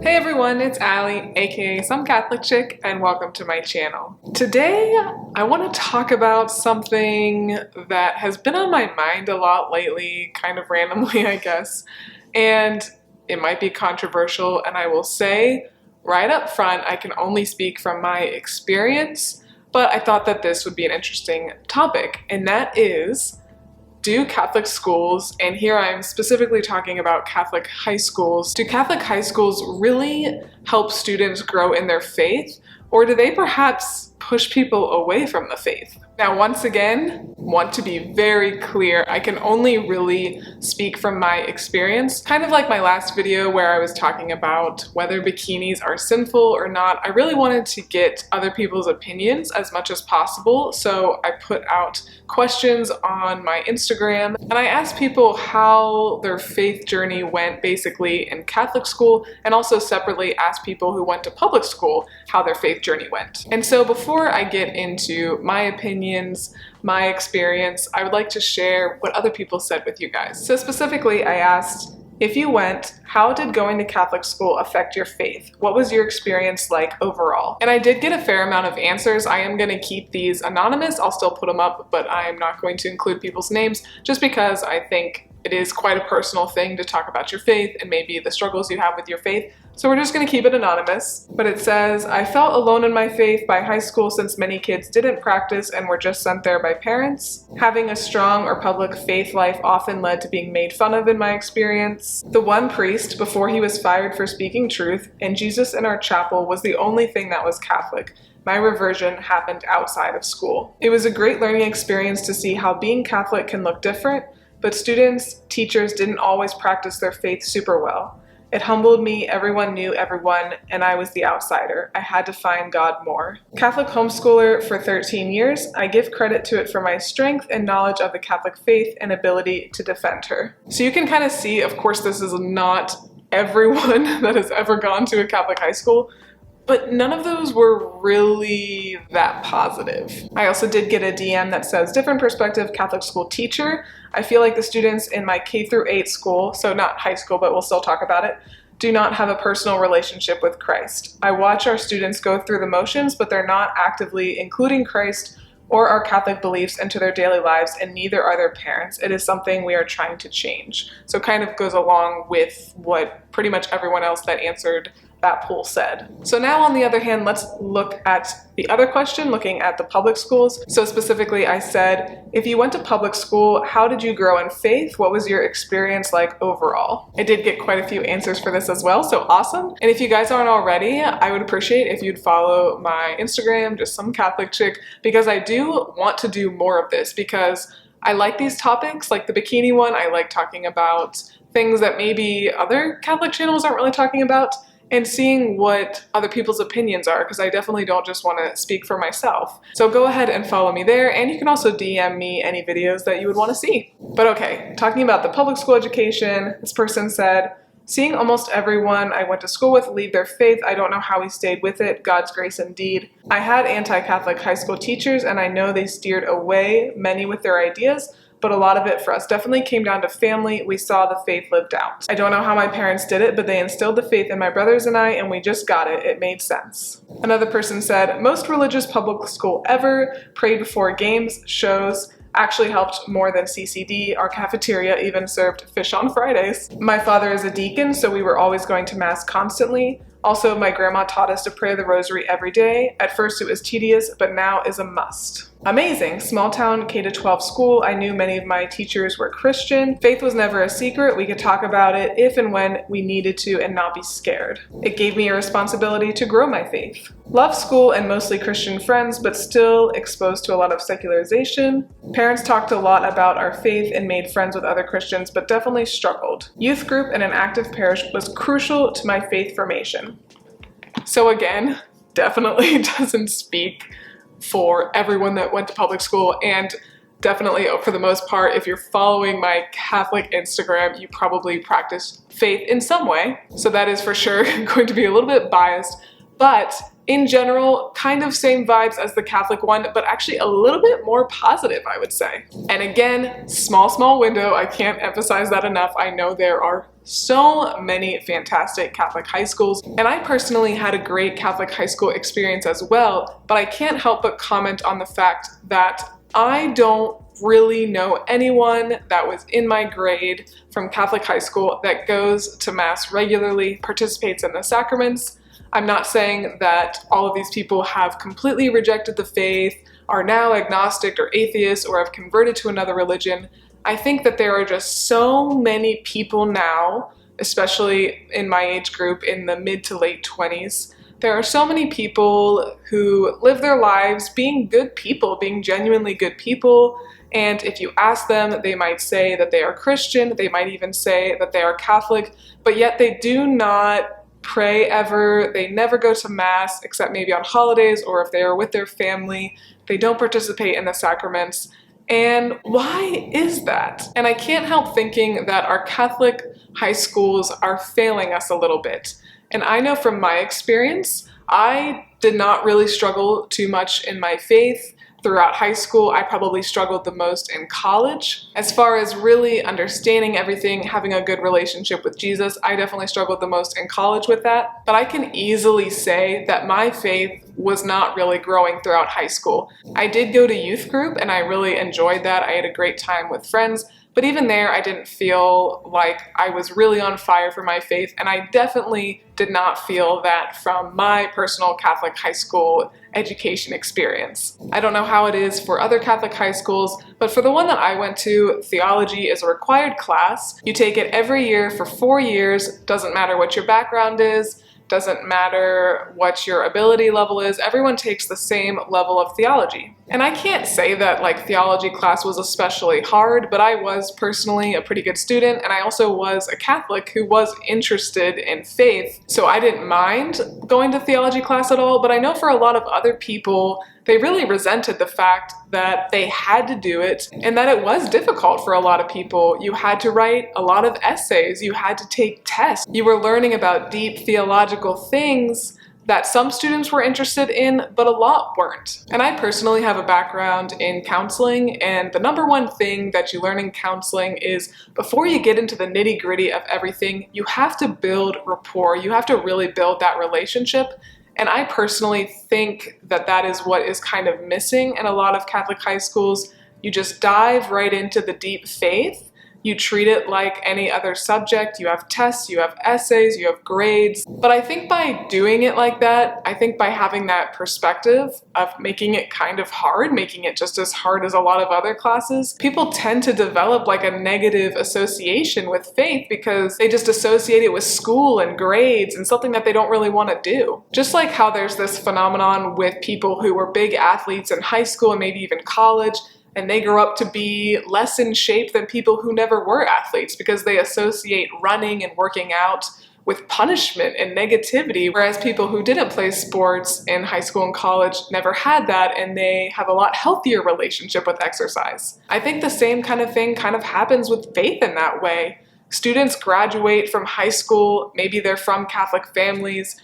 Hey everyone, it's Allie, aka Some Catholic Chick, and welcome to my channel. Today, I want to talk about something that has been on my mind a lot lately, kind of randomly, I guess, and it might be controversial, and I will say right up front, I can only speak from my experience, but I thought that this would be an interesting topic, and that is, do Catholic schools, and here I'm specifically talking about Catholic high schools, do Catholic high schools really help students grow in their faith, or do they perhaps push people away from the faith? Now, once again, want to be very clear, I can only really speak from my experience. Kind of like my last video where I was talking about whether bikinis are sinful or not. I really wanted to get other people's opinions as much as possible, so I put out questions on my Instagram and I asked people how their faith journey went basically in Catholic school, and also separately asked people who went to public school how their faith journey went. And so before I get into my opinions, my experience, I would like to share what other people said with you guys. So specifically, I asked, if you went, how did going to Catholic school affect your faith? What was your experience like overall? And I did get a fair amount of answers. I am going to keep these anonymous. I'll still put them up, but I'm not going to include people's names just because I think it is quite a personal thing to talk about your faith and maybe the struggles you have with your faith. So we're just going to keep it anonymous. But it says, I felt alone in my faith by high school since many kids didn't practice and were just sent there by parents. Having a strong or public faith life often led to being made fun of in my experience. The one priest, before he was fired for speaking truth, and Jesus in our chapel was the only thing that was Catholic. My reversion happened outside of school. It was a great learning experience to see how being Catholic can look different, but students, teachers didn't always practice their faith super well. It humbled me, everyone knew everyone, and I was the outsider. I had to find God more. Catholic homeschooler for 13 years, I give credit to it for my strength and knowledge of the Catholic faith and ability to defend her. So you can kind of see, of course, this is not everyone that has ever gone to a Catholic high school, but none of those were really that positive. I also did get a DM that says, different perspective, Catholic school teacher. I feel like the students in my K-8 school, so not high school, but we'll still talk about it, do not have a personal relationship with Christ. I watch our students go through the motions, but they're not actively including Christ or our Catholic beliefs into their daily lives, and neither are their parents. It is something we are trying to change. So it kind of goes along with what pretty much everyone else that answered that poll said. So now on the other hand, let's look at the other question, looking at the public schools. So specifically I said, if you went to public school, how did you grow in faith? What was your experience like overall? I did get quite a few answers for this as well, so awesome. And if you guys aren't already, I would appreciate if you'd follow my Instagram, just Some Catholic Chick, because I do want to do more of this because I like these topics, like the bikini one. I like talking about things that maybe other Catholic channels aren't really talking about, and seeing what other people's opinions are, because I definitely don't just want to speak for myself. So go ahead and follow me there, and you can also DM me any videos that you would want to see. But okay, talking about the public school education, this person said, seeing almost everyone I went to school with leave their faith, I don't know how we stayed with it, God's grace indeed. I had anti-Catholic high school teachers, and I know they steered away many with their ideas, but a lot of it for us definitely came down to family. We saw the faith lived out. I don't know how my parents did it, but they instilled the faith in my brothers and I, and we just got it. It made sense. Another person said, most religious public school ever, prayed before games, shows, actually helped more than CCD. Our cafeteria even served fish on Fridays. My father is a deacon, so we were always going to mass constantly. Also, my grandma taught us to pray the rosary every day. At first it was tedious, but now is a must. Amazing. Small town K-12 school. I knew many of my teachers were Christian. Faith was never a secret. We could talk about it if and when we needed to and not be scared. It gave me a responsibility to grow my faith. Love school and mostly Christian friends, but still exposed to a lot of secularization. Parents talked a lot about our faith and made friends with other Christians, but definitely struggled. Youth group and an active parish was crucial to my faith formation. So again, definitely doesn't speak for everyone that went to public school, and definitely for the most part, if you're following my Catholic Instagram, you probably practice faith in some way. So that is for sure going to be a little bit biased, but in general, kind of same vibes as the Catholic one, but actually a little bit more positive, I would say. And again, small window, I can't emphasize that enough. I know there are so many fantastic Catholic high schools, and I personally had a great Catholic high school experience as well, but I can't help but comment on the fact that I don't really know anyone that was in my grade from Catholic high school that goes to Mass regularly, participates in the sacraments. I'm not saying that all of these people have completely rejected the faith, are now agnostic or atheist, or have converted to another religion. I think that there are just so many people now, especially in my age group in the mid to late 20s, there are so many people who live their lives being good people, being genuinely good people. And if you ask them, they might say that they are Christian, they might even say that they are Catholic, but yet they do not pray ever. They never go to Mass except maybe on holidays, or if they are with their family. They don't participate in the sacraments. And why is that? And I can't help thinking that our Catholic high schools are failing us a little bit. And I know from my experience, I did not really struggle too much in my faith throughout high school. I probably struggled the most in college. As far as really understanding everything, having a good relationship with Jesus, I definitely struggled the most in college with that. But I can easily say that my faith was not really growing throughout high school. I did go to youth group and I really enjoyed that. I had a great time with friends. But even there, I didn't feel like I was really on fire for my faith, and I definitely did not feel that from my personal Catholic high school education experience. I don't know how it is for other Catholic high schools, but for the one that I went to, theology is a required class. You take it every year for 4 years, doesn't matter what your background is, doesn't matter what your ability level is, everyone takes the same level of theology. And I can't say that like theology class was especially hard, but I was personally a pretty good student, and I also was a Catholic who was interested in faith, so I didn't mind going to theology class at all. But I know for a lot of other people, they really resented the fact that they had to do it and that it was difficult for a lot of people. You had to write a lot of essays, you had to take tests, you were learning about deep theological things that some students were interested in, but a lot weren't. And I personally have a background in counseling, and the number one thing that you learn in counseling is before you get into the nitty-gritty of everything, you have to build rapport. You have to really build that relationship. And I personally think that that is what is kind of missing in a lot of Catholic high schools. You just dive right into the deep faith. You treat it like any other subject. You have tests, you have essays, you have grades. But I think by doing it like that, I think by having that perspective of making it kind of hard, making it just as hard as a lot of other classes, people tend to develop like a negative association with faith because they just associate it with school and grades and something that they don't really want to do. Just like how there's this phenomenon with people who were big athletes in high school and maybe even college, and they grow up to be less in shape than people who never were athletes because they associate running and working out with punishment and negativity, whereas people who didn't play sports in high school and college never had that, and they have a lot healthier relationship with exercise. I think the same kind of thing kind of happens with faith in that way. Students graduate from high school, maybe they're from Catholic families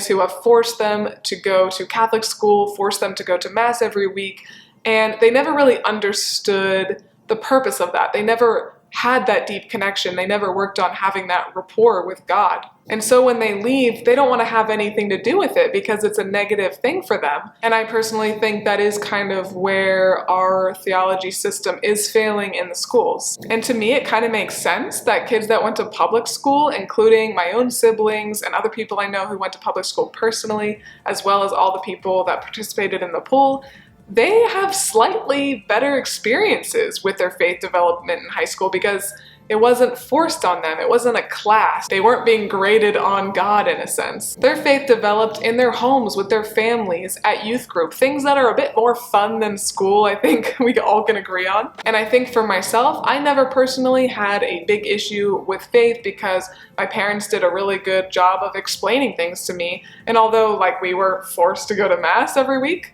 who have forced them to go to Catholic school, forced them to go to Mass every week, and they never really understood the purpose of that. They never had that deep connection. They never worked on having that rapport with God. And so when they leave, they don't want to have anything to do with it because it's a negative thing for them. And I personally think that is kind of where our theology system is failing in the schools. And to me, it kind of makes sense that kids that went to public school, including my own siblings and other people I know who went to public school personally, as well as all the people that participated in the poll, they have slightly better experiences with their faith development in high school because it wasn't forced on them. It wasn't a class. They weren't being graded on God in a sense. Their faith developed in their homes with their families, at youth group, things that are a bit more fun than school, I think we all can agree on. And I think for myself, I never personally had a big issue with faith because my parents did a really good job of explaining things to me. And although like we were forced to go to Mass every week,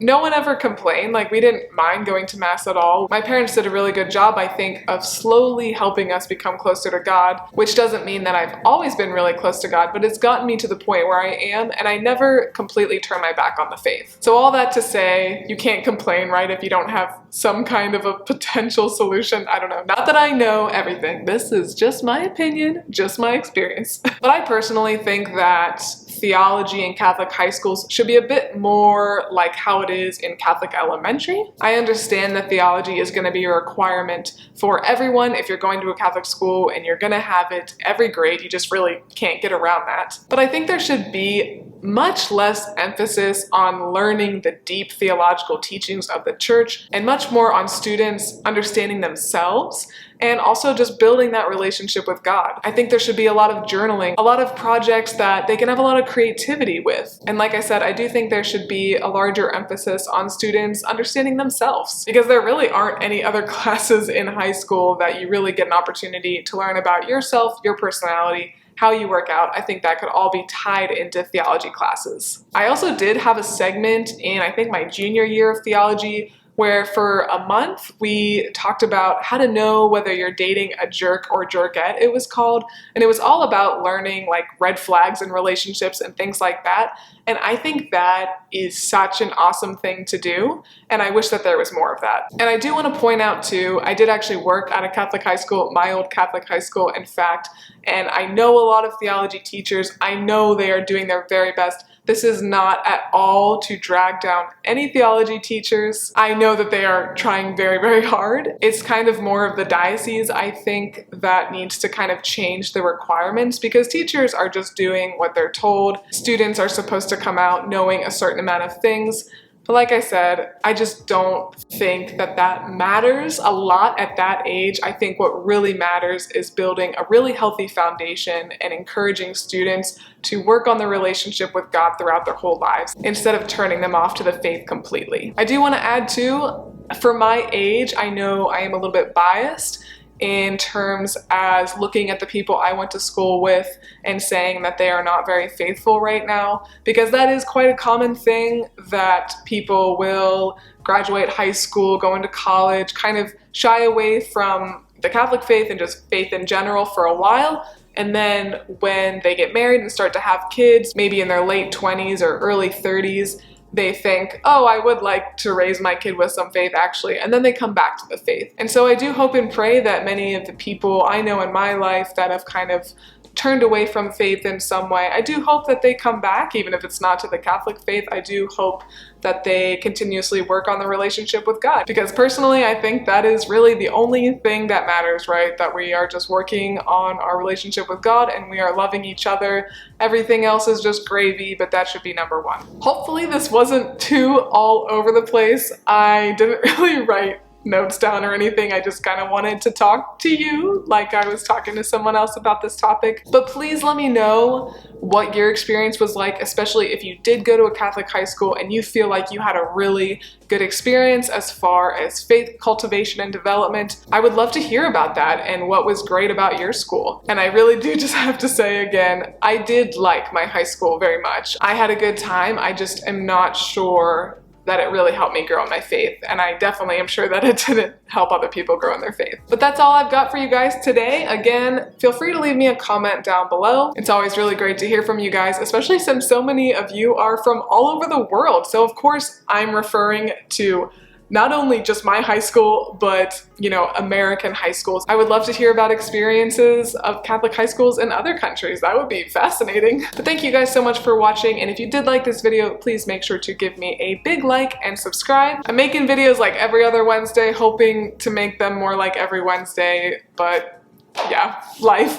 no one ever complained. Like, we didn't mind going to mass at all. My parents did a really good job, I think, of slowly helping us become closer to God, which doesn't mean that I've always been really close to God, but it's gotten me to the point where I am, and I never completely turn my back on the faith. So all that to say, you can't complain, right, if you don't have some kind of a potential solution. I don't know. Not that I know everything. This is just my opinion, just my experience. But I personally think that theology in Catholic high schools should be a bit more like how it is in Catholic elementary. I understand that theology is going to be a requirement for everyone if you're going to a Catholic school, and you're going to have it every grade. You just really can't get around that. But I think there should be much less emphasis on learning the deep theological teachings of the church and much more on students understanding themselves and also just building that relationship with God. I think there should be a lot of journaling, a lot of projects that they can have a lot of creativity with. And like I said, I do think there should be a larger emphasis on students understanding themselves, because there really aren't any other classes in high school that you really get an opportunity to learn about yourself, your personality, how you work out. I think that could all be tied into theology classes. I also did have a segment in, I think, my junior year of theology, where for a month we talked about how to know whether you're dating a jerk or jerkette, it was called. And it was all about learning like red flags in relationships and things like that. And I think that is such an awesome thing to do, and I wish that there was more of that. And I do want to point out too, I did actually work at a Catholic high school, my old Catholic high school, in fact, and I know a lot of theology teachers. I know they are doing their very best. This is not at all to drag down any theology teachers. I know that they are trying very, very hard. It's kind of more of the diocese, I think, that needs to kind of change the requirements, because teachers are just doing what they're told. Students are supposed to come out knowing a certain amount of things. But like I said, I just don't think that that matters a lot at that age. I think what really matters is building a really healthy foundation and encouraging students to work on the relationship with God throughout their whole lives, instead of turning them off to the faith completely. I do want to add too, for my age, I know I am a little bit biased in terms as looking at the people I went to school with and saying that they are not very faithful right now, because that is quite a common thing, that people will graduate high school, go into college, kind of shy away from the Catholic faith and just faith in general for a while. And then when they get married and start to have kids, maybe in their late 20s or early 30s, they think, oh, I would like to raise my kid with some faith actually, and then they come back to the faith. And so I do hope and pray that many of the people I know in my life that have kind of turned away from faith in some way, I do hope that they come back, even if it's not to the Catholic faith. I do hope that they continuously work on the relationship with God, because personally I think that is really the only thing that matters, right? That we are just working on our relationship with God and we are loving each other. Everything else is just gravy, but that should be number one. Hopefully this wasn't too all over the place. I didn't really write notes down or anything. I just kind of wanted to talk to you like I was talking to someone else about this topic. But please let me know what your experience was like, especially if you did go to a Catholic high school and you feel like you had a really good experience as far as faith cultivation and development. I would love to hear about that and what was great about your school. And I really do just have to say again, I did like my high school very much. I had a good time. I just am not sure that it really helped me grow in my faith, and I definitely am sure that it didn't help other people grow in their faith. But that's all I've got for you guys today. Again, feel free to leave me a comment down below. It's always really great to hear from you guys, especially since so many of you are from all over the world. So of course I'm referring to not only just my high school, but, you know, American high schools. I would love to hear about experiences of Catholic high schools in other countries. That would be fascinating. But thank you guys so much for watching, and if you did like this video, please make sure to give me a big like and subscribe. I'm making videos like every other Wednesday, hoping to make them more like every Wednesday, but yeah, life.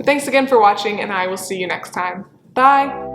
Thanks again for watching, and I will see you next time. Bye!